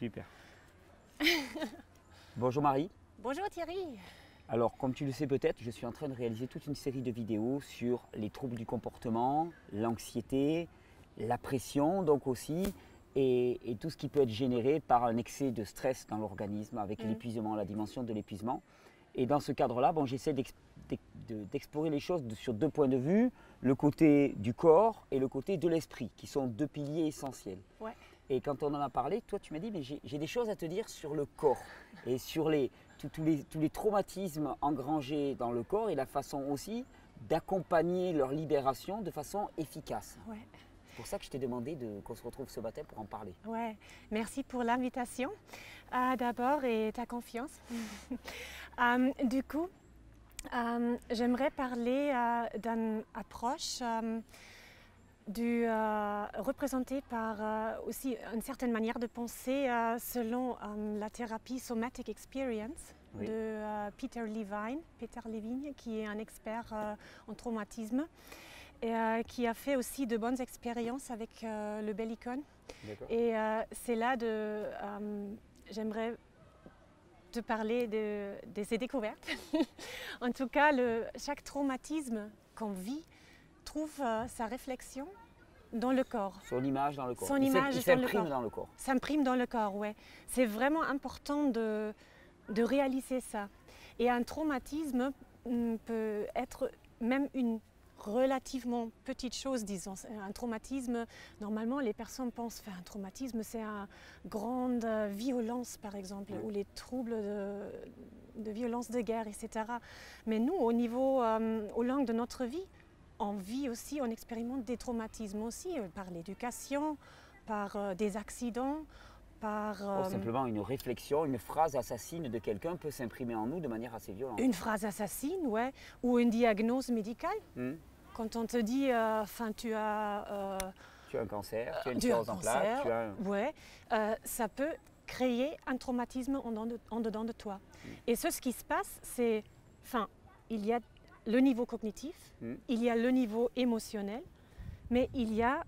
Super. Bonjour Marie. Bonjour Thierry. Alors, comme tu le sais peut-être, je suis en train de réaliser toute une série de vidéos sur les troubles du comportement, l'anxiété, la pression donc aussi, et tout ce qui peut être généré par un excès de stress dans l'organisme avec l'épuisement, la dimension de l'épuisement. Et dans ce cadre-là, bon, j'essaie d'explorer les choses sur deux points de vue, le côté du corps et le côté de l'esprit, qui sont deux piliers essentiels. Ouais. Et quand on en a parlé, toi tu m'as dit, mais j'ai des choses à te dire sur le corps et sur tous les traumatismes engrangés dans le corps et la façon aussi d'accompagner leur libération de façon efficace. Ouais. C'est pour ça que je t'ai demandé qu'on se retrouve ce matin pour en parler. Ouais. Merci pour l'invitation d'abord et ta confiance. Du coup, j'aimerais parler d'une approche représentée par aussi une certaine manière de penser selon la thérapie Somatic Experience de Peter Levine, qui est un expert en traumatisme et qui a fait aussi de bonnes expériences avec le Bellicon. Et c'est là j'aimerais te parler de ces découvertes. En tout cas, chaque traumatisme qu'on vit trouve sa réflexion dans le corps. Son image dans le corps. Il s'imprime dans le corps. S'imprime dans le corps, oui. C'est vraiment important de réaliser ça. Et un traumatisme peut être même une relativement petite chose, disons. Un traumatisme, normalement, les personnes pensent qu'un traumatisme, c'est une grande violence, par exemple, ou les troubles de violence de guerre, etc. Mais nous, au long de notre vie, on vit aussi, on expérimente des traumatismes aussi, par l'éducation, par des accidents, par... simplement une réflexion, une phrase assassine de quelqu'un peut s'imprimer en nous de manière assez violente. Une phrase assassine, ouais, ou une diagnose médicale. Quand on te dit, tu as un cancer, tu as une sclérose en plaques, ça peut créer un traumatisme en dedans de toi. Et ce qui se passe, c'est, il y a le niveau cognitif, il y a le niveau émotionnel, mais il y a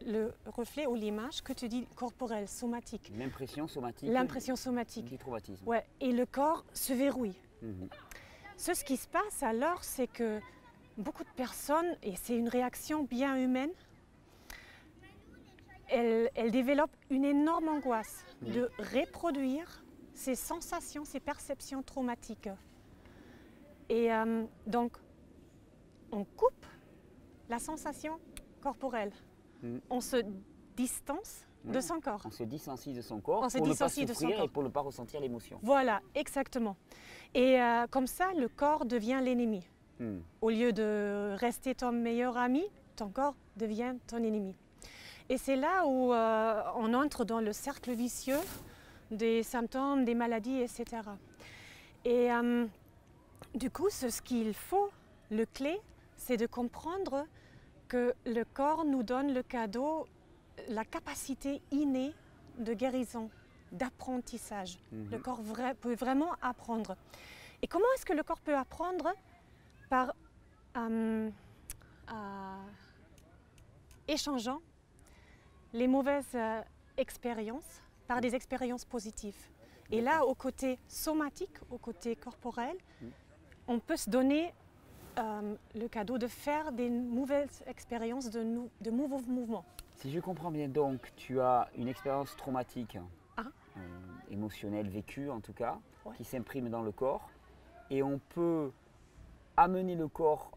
le reflet ou l'image que tu dis corporelle, somatique. L'impression somatique. L'impression somatique. Du traumatisme. Ouais, et le corps se verrouille. Ce qui se passe alors, c'est que beaucoup de personnes, et c'est une réaction bien humaine, elles développent une énorme angoisse de reproduire ces sensations, ces perceptions traumatiques. Et donc, on coupe la sensation corporelle. On se distance de son corps. On se dissencie de son corps pour ne pas souffrir et pour ne pas ressentir l'émotion. Voilà, exactement. Et comme ça, le corps devient l'ennemi. Au lieu de rester ton meilleur ami, ton corps devient ton ennemi. Et c'est là où on entre dans le cercle vicieux des symptômes, des maladies, etc. Et du coup, ce qu'il faut, le clé, c'est de comprendre que le corps nous donne le cadeau, la capacité innée de guérison, d'apprentissage. Le corps peut vraiment apprendre. Et comment est-ce que le corps peut apprendre? Par échangeant les mauvaises expériences par des expériences positives. Et là, au côté somatique, au côté corporel, on peut se donner le cadeau de faire des nouvelles expériences, de nouveaux mouvements. Si je comprends bien, donc, tu as une expérience traumatique, émotionnelle, vécue en tout cas, qui s'imprime dans le corps, et on peut amener le corps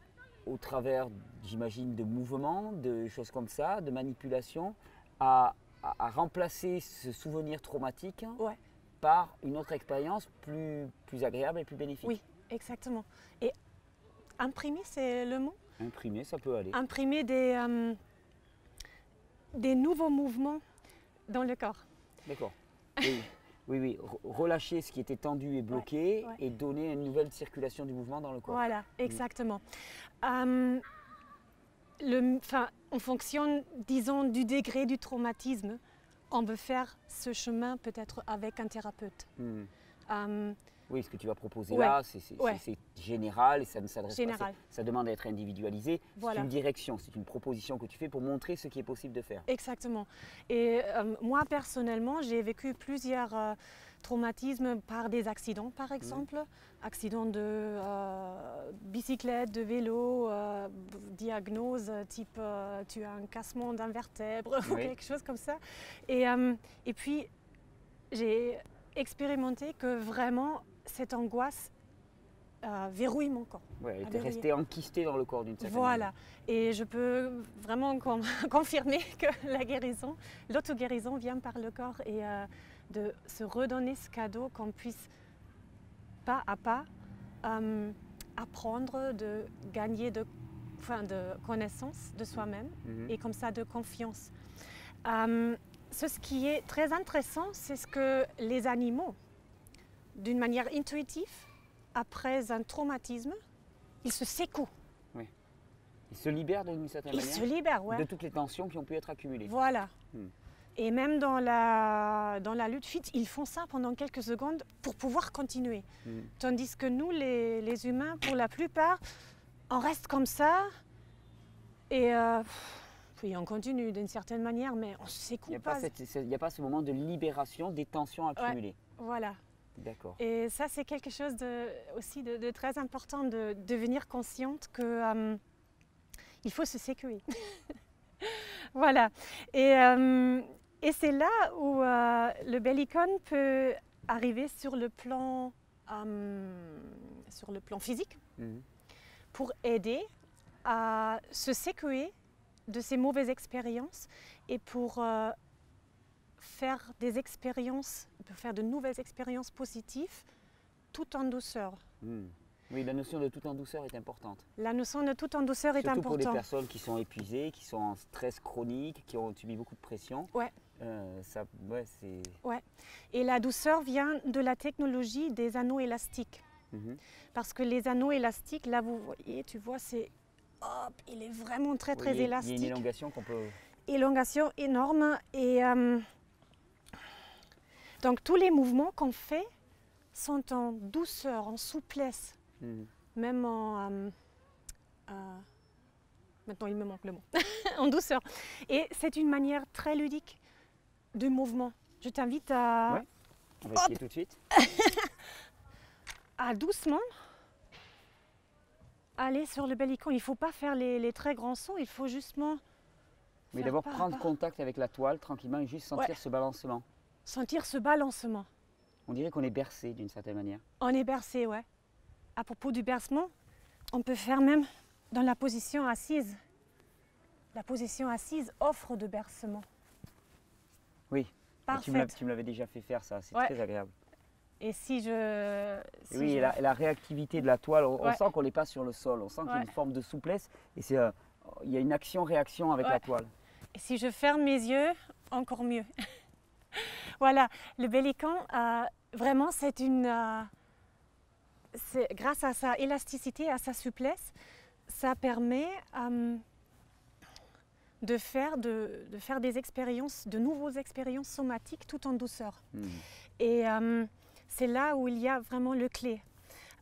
au travers, j'imagine, de mouvements, de choses comme ça, de manipulations, à remplacer ce souvenir traumatique par une autre expérience plus agréable et plus bénéfique. Oui, exactement. Et imprimer, c'est le mot? Imprimer, ça peut aller. Imprimer des nouveaux mouvements dans le corps. D'accord. Oui. Relâcher ce qui était tendu et bloqué et donner une nouvelle circulation du mouvement dans le corps. Voilà, exactement. En fonction, disons, du degré du traumatisme, on peut faire ce chemin peut-être avec un thérapeute. Oui, ce que tu vas proposer Ouais. là, c'est général et ça ne s'adresse pas. Général. Ça demande à être individualisé. Voilà. C'est une direction, c'est une proposition que tu fais pour montrer ce qui est possible de faire. Exactement. Et moi, personnellement, j'ai vécu plusieurs traumatismes par des accidents, par exemple. Accidents de bicyclette, de vélo, diagnose type tu as un cassement d'un vertèbre ou quelque chose comme ça. Et puis, j'ai expérimenté que vraiment, cette angoisse verrouille mon corps. Ouais, elle était restée enquistée dans le corps d'une certaine Voilà. manière. Et je peux vraiment confirmer que la guérison, l'auto-guérison vient par le corps et de se redonner ce cadeau qu'on puisse pas à pas apprendre de gagner de connaissance de soi-même et comme ça de confiance. Ce qui est très intéressant, c'est ce que les animaux, d'une manière intuitive, après un traumatisme, ils se secouent. Oui. Ils se libèrent d'une certaine manière. Ils se libèrent, ouais. De toutes les tensions qui ont pu être accumulées. Voilà. Et même dans la lutte fit, ils font ça pendant quelques secondes pour pouvoir continuer. Tandis que nous, les humains, pour la plupart, on reste comme ça et puis on continue d'une certaine manière, mais on ne se secoue pas. Il n'y a pas ce moment de libération des tensions accumulées. Ouais, voilà. D'accord. Et ça, c'est quelque chose aussi de très important, de devenir consciente que il faut se secouer. Voilà. Et c'est là où le Bellicon peut arriver sur le plan physique pour aider à se secouer de ces mauvaises expériences et pour faire des expériences, pour faire de nouvelles expériences positives tout en douceur. Oui, la notion de tout en douceur est importante. La notion de tout en douceur est importante. Surtout importante. pour les personnes qui sont épuisées, qui sont en stress chronique, qui ont subi beaucoup de pression. Ouais. C'est... Ouais. Et la douceur vient de la technologie des anneaux élastiques. Parce que les anneaux élastiques, là vous voyez, tu vois, hop, il est vraiment très élastique. Il y a une élongation qu'on peut... Élongation énorme. Et donc tous les mouvements qu'on fait sont en douceur, en souplesse. Même en... maintenant il me manque le mot. En douceur. Et c'est une manière très ludique de mouvement. Je t'invite à... Ouais, on va essayer tout de suite. À doucement aller sur le Bellicon. Il ne faut pas faire les très grands sauts, il faut justement... Mais d'abord prendre contact avec la toile tranquillement et juste sentir ce balancement. Sentir ce balancement. On dirait qu'on est bercé d'une certaine manière. On est bercé, ouais. À propos du bercement, on peut faire même dans la position assise. La position assise offre de bercement. Oui, parfait. Tu me l'avais déjà fait faire ça, c'est très agréable. Et oui, la réactivité de la toile, on sent qu'on n'est pas sur le sol, on sent qu'il y a une forme de souplesse et il y a une action-réaction avec la toile. Et si je ferme mes yeux, encore mieux. Voilà, le Bellicon, vraiment, grâce à sa élasticité, à sa souplesse, ça permet de faire des expériences, de nouvelles expériences somatiques tout en douceur. Et c'est là où il y a vraiment le clé.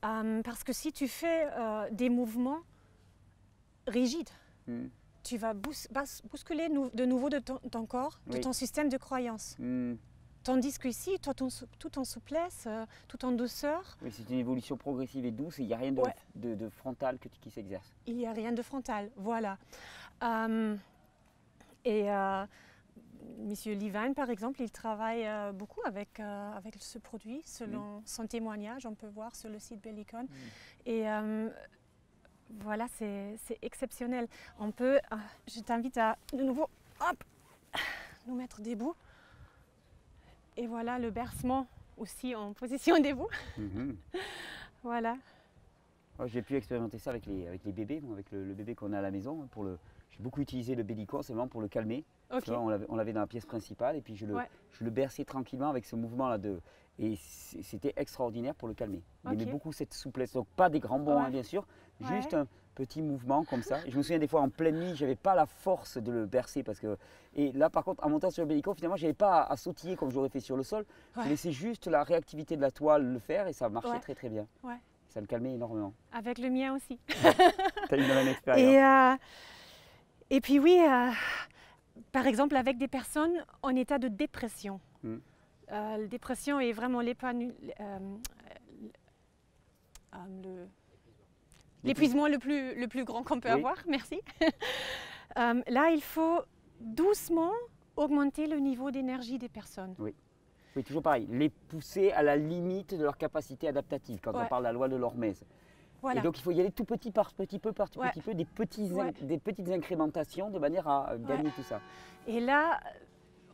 Parce que si tu fais des mouvements rigides, tu vas bousculer de nouveau ton corps, de ton système de croyance. Tandis qu'ici, tout en souplesse, tout en douceur. Oui, c'est une évolution progressive et douce et il n'y a rien de frontal qui s'exerce. Il n'y a rien de frontal, voilà. Monsieur Levine, par exemple, il travaille beaucoup avec ce produit, selon son témoignage, on peut voir sur le site Bellicon. Et voilà, c'est exceptionnel. Je t'invite à, de nouveau, hop, nous mettre debout. Et voilà le bercement aussi en position debout. Voilà. J'ai pu expérimenter ça avec les bébés, avec le bébé qu'on a à la maison, pour j'ai beaucoup utilisé le bellico simplement pour le calmer. Ok. Tu vois, on l'avait dans la pièce principale et puis je le berçais tranquillement avec ce mouvement-là. Et c'était extraordinaire pour le calmer. Il aimait beaucoup cette souplesse. Donc pas des grands bonds, hein, bien sûr, juste un petit mouvement comme ça. Et je me souviens des fois en pleine nuit, je n'avais pas la force de le bercer. Et là par contre, en montant sur le bellico, finalement, je n'avais pas à sautiller comme j'aurais fait sur le sol. Je laissais juste la réactivité de la toile le faire et ça marchait très très bien. Ça le calmait énormément. Avec le mien aussi. Tu as eu la même expérience. Et puis oui, par exemple avec des personnes en état de dépression. La dépression est vraiment l'épuisement le plus grand qu'on peut avoir, merci. Là, il faut doucement augmenter le niveau d'énergie des personnes. Oui, toujours pareil, les pousser à la limite de leur capacité adaptative, quand on parle de la loi de l'hormèse. Et donc il faut y aller tout petit par petit peu, des petites incrémentations de manière à gagner tout ça. Et là,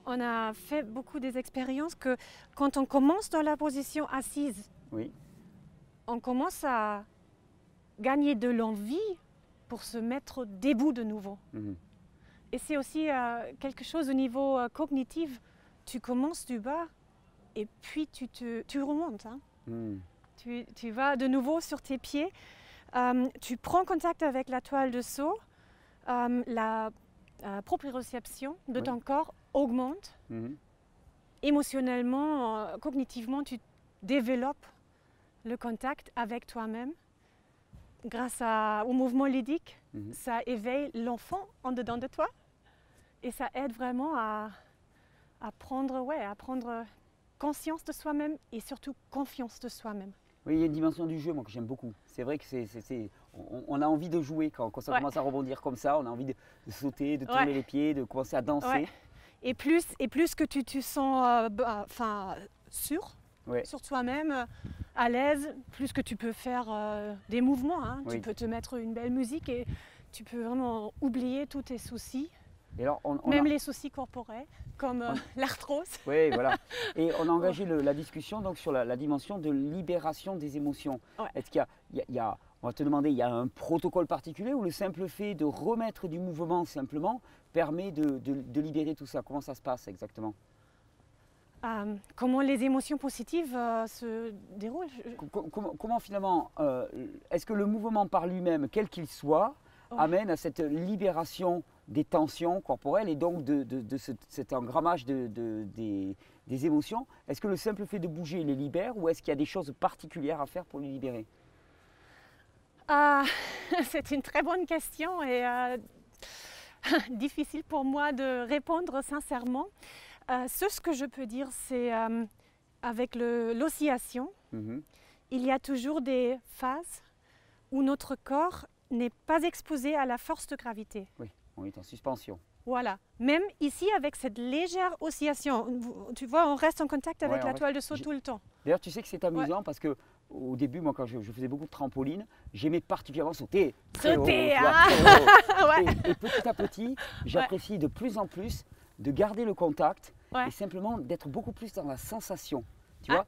on a fait beaucoup des expériences que quand on commence dans la position assise, on commence à gagner de l'envie pour se mettre debout de nouveau. Et c'est aussi quelque chose au niveau cognitif. Tu commences du bas et puis tu remontes. Hein. Tu vas de nouveau sur tes pieds. Tu prends contact avec la toile de saut. La proprioception de ton corps augmente. Émotionnellement, cognitivement, tu développes le contact avec toi-même. Grâce au mouvement ludique, ça éveille l'enfant en dedans de toi. Et ça aide vraiment à prendre conscience de soi-même et surtout confiance de soi-même. Oui, il y a une dimension du jeu, moi, que j'aime beaucoup. C'est vrai que on a envie de jouer quand ça commence à rebondir comme ça. On a envie de sauter, de tourner les pieds, de commencer à danser. Et plus que tu te sens sûr sur toi-même, à l'aise, plus que tu peux faire des mouvements. Hein. Tu peux te mettre une belle musique et tu peux vraiment oublier tous tes soucis. Et alors, même les soucis corporels, comme l'arthrose. Oui, voilà. Et on a engagé la discussion donc, sur la dimension de libération des émotions. Est-ce qu'il y a, on va te demander, il y a un protocole particulier ou le simple fait de remettre du mouvement simplement permet de libérer tout ça? Comment ça se passe exactement? Comment les émotions positives se déroulent? Comment finalement, est-ce que le mouvement par lui-même, quel qu'il soit, amène à cette libération des tensions corporelles et donc de cet engrammage des émotions? Est-ce que le simple fait de bouger les libère ou est-ce qu'il y a des choses particulières à faire pour les libérer? C'est une très bonne question et difficile pour moi de répondre sincèrement. Ce que je peux dire, c'est avec l'oscillation, il y a toujours des phases où notre corps n'est pas exposé à la force de gravité. Oui, on est en suspension. Voilà, même ici avec cette légère oscillation, tu vois, on reste en contact avec la toile de saut tout le temps. D'ailleurs, tu sais que c'est amusant parce que au début, moi, quand je faisais beaucoup de trampoline, j'aimais particulièrement sauter. Sauter, et petit à petit, j'apprécie de plus en plus de garder le contact et simplement d'être beaucoup plus dans la sensation. Tu vois,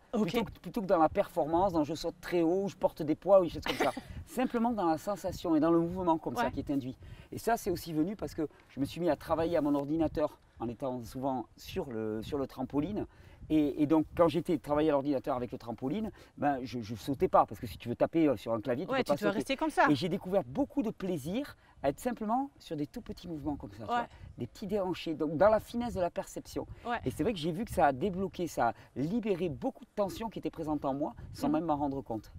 plutôt que dans la performance, dans je saute très haut, je porte des poids ou des choses comme ça. Simplement dans la sensation et dans le mouvement comme ça qui est induit. Et ça, c'est aussi venu parce que je me suis mis à travailler à mon ordinateur en étant souvent sur le trampoline. Et donc, quand j'étais travailler à l'ordinateur avec le trampoline, ben, je ne sautais pas parce que si tu veux taper sur un clavier, tu peux pas sauter. Tu dois rester comme ça. Et j'ai découvert beaucoup de plaisir à être simplement sur des tout petits mouvements comme ça, tu vois, des petits déhanchés, donc dans la finesse de la perception. Et c'est vrai que j'ai vu que ça a débloqué, ça a libéré beaucoup de tensions qui étaient présentes en moi sans même m'en rendre compte.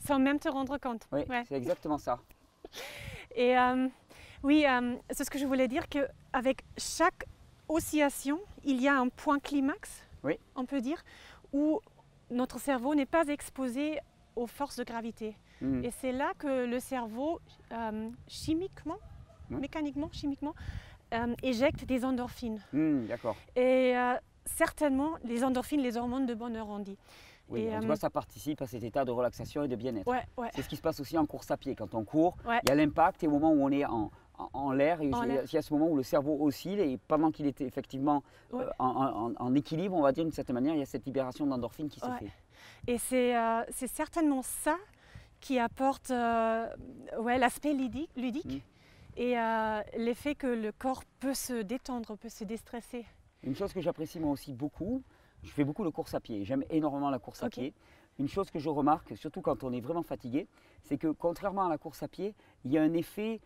Sans même te rendre compte. Oui, c'est exactement ça. Et c'est ce que je voulais dire, qu'avec chaque oscillation, il y a un point climax, on peut dire, où notre cerveau n'est pas exposé aux forces de gravité. Et c'est là que le cerveau, mécaniquement, chimiquement, éjecte des endorphines. D'accord. Et certainement, les endorphines, les hormones de bonheur, on dit. Oui, tu vois, ça participe à cet état de relaxation et de bien-être. C'est ce qui se passe aussi en course à pied. Quand on court, il y a l'impact et au moment où on est en l'air, il y a ce moment où le cerveau oscille et pendant qu'il était effectivement en équilibre, on va dire d'une certaine manière, il y a cette libération d'endorphines qui se fait. Et c'est certainement ça qui apporte l'aspect ludique et l'effet que le corps peut se détendre, peut se déstresser. Une chose que j'apprécie moi aussi beaucoup, je fais beaucoup de course à pied, j'aime énormément la course à pied. Une chose que je remarque, surtout quand on est vraiment fatigué, c'est que contrairement à la course à pied, il y a un effet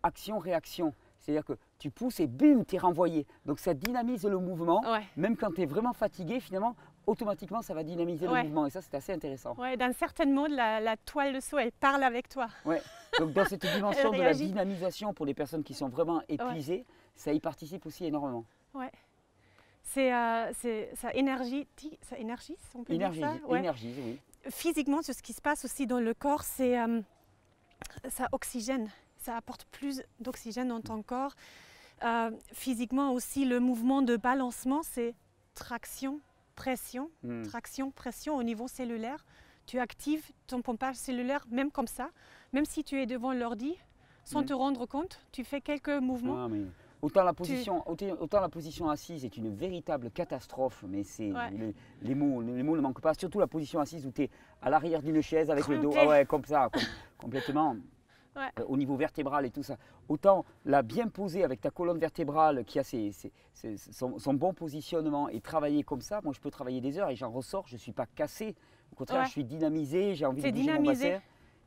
action-réaction. C'est-à-dire que tu pousses et bim, tu es renvoyé. Donc ça dynamise le mouvement, même quand tu es vraiment fatigué, finalement, automatiquement ça va dynamiser le mouvement. Et ça, c'est assez intéressant. Ouais, dans certains modes, la toile de saut, elle parle avec toi. Ouais. Donc dans cette dimension de la dynamisation pour les personnes qui sont vraiment épuisées, ça y participe aussi énormément. Ouais. Ça énergise, on peut dire ça. Énergise, oui. Physiquement, ce qui se passe aussi dans le corps, c'est ça oxygène. Ça apporte plus d'oxygène dans ton corps. Physiquement aussi, le mouvement de balancement, c'est traction, pression, traction, pression au niveau cellulaire. Tu actives ton pompage cellulaire même comme ça. Même si tu es devant l'ordi, sans te rendre compte, tu fais quelques mouvements. Autant la position assise est une véritable catastrophe, mais les mots ne manquent pas. Surtout la position assise où tu es à l'arrière d'une chaise avec le dos comme ça, complètement. Au niveau vertébral et tout ça. Autant la bien poser avec ta colonne vertébrale qui a son bon positionnement et travailler comme ça, moi je peux travailler des heures et j'en ressors, je ne suis pas cassé. Au contraire, je suis dynamisé, j'ai envie de bouger mon bassin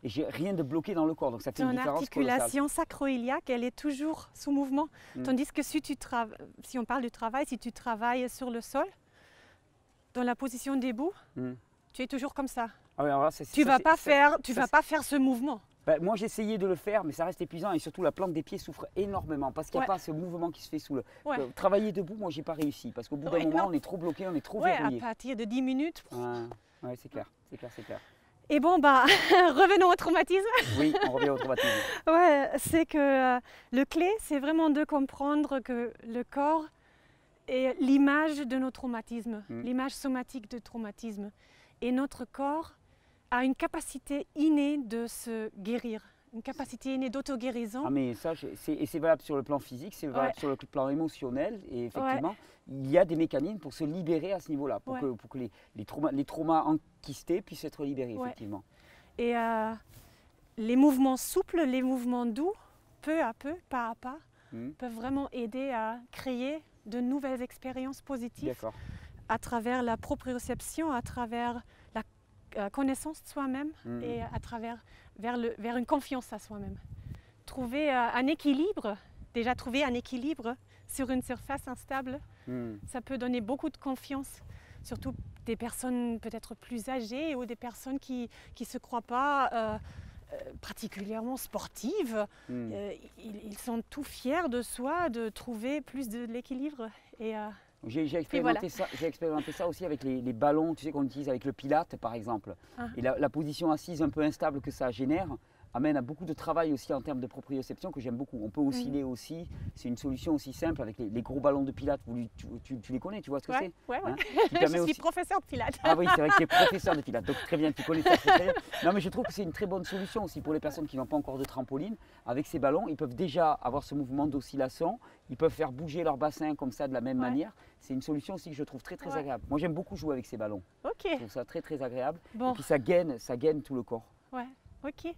et j'ai rien de bloqué dans le corps. Donc ça fait une différence colossale. Ton articulation sacro-iliaque, elle est toujours sous mouvement. Tandis que si on parle du travail, si tu travailles sur le sol, dans la position debout, tu es toujours comme ça. Tu ne vas pas faire ce mouvement. Moi j'ai essayé de le faire mais ça reste épuisant et surtout la plante des pieds souffre énormément parce qu'il n'y a pas ce mouvement qui se fait sous le... Travailler debout, moi j'ai pas réussi parce qu'au bout d'un moment on est trop bloqué, on est trop verrouillé. À partir de 10 minutes. C'est clair. Et bon revenons au traumatisme. Oui, on revient au traumatisme. C'est que le clé c'est vraiment de comprendre que le corps est l'image de nos traumatismes, l'image somatique de traumatisme. Et notre corps a une capacité innée de se guérir, une capacité innée d'auto-guérison. Mais ça, c'est valable sur le plan physique, c'est valable sur le plan émotionnel. Et effectivement, il y a des mécanismes pour se libérer à ce niveau-là, pour que les traumas enquistés puissent être libérés, effectivement. Et les mouvements souples, les mouvements doux, peu à peu, pas à pas, peuvent vraiment aider à créer de nouvelles expériences positives à travers la proprioception, à travers la connaissance de soi-même et à travers vers une confiance à soi-même. Trouver un équilibre, trouver un équilibre sur une surface instable, ça peut donner beaucoup de confiance, surtout des personnes peut-être plus âgées ou des personnes qui ne se croient pas particulièrement sportives. Ils sont tout fiers de soi, de trouver plus de l'équilibre. J'ai expérimenté ça aussi avec les ballons, tu sais, qu'on utilise avec le pilate par exemple. Et la position assise un peu instable que ça génère amène à beaucoup de travail aussi en termes de proprioception que j'aime beaucoup. On peut osciller aussi, c'est une solution aussi simple avec les gros ballons de pilates. Tu les connais, tu vois ce que c'est? Je suis professeur de pilates. Ah oui, c'est vrai que tu es professeur de pilates, donc très bien, tu connais ça très bien. Non mais je trouve que c'est une très bonne solution aussi pour les personnes qui n'ont pas encore de trampoline. Avec ces ballons, ils peuvent déjà avoir ce mouvement d'oscillation, ils peuvent faire bouger leur bassin comme ça de la même manière. C'est une solution aussi que je trouve très agréable. Moi j'aime beaucoup jouer avec ces ballons. Je trouve ça très agréable. Et puis ça gaine tout le corps. Ok.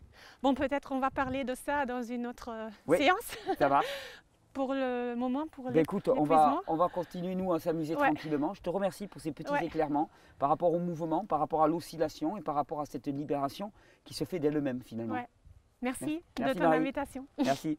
Bon, peut-être on va parler de ça dans une autre séance. Ça va. Pour le moment, pour écoute, on va continuer nous à s'amuser tranquillement. Je te remercie pour ces petits éclairements par rapport au mouvement, par rapport à l'oscillation et par rapport à cette libération qui se fait d'elle-même finalement. Merci de ton invitation. Merci.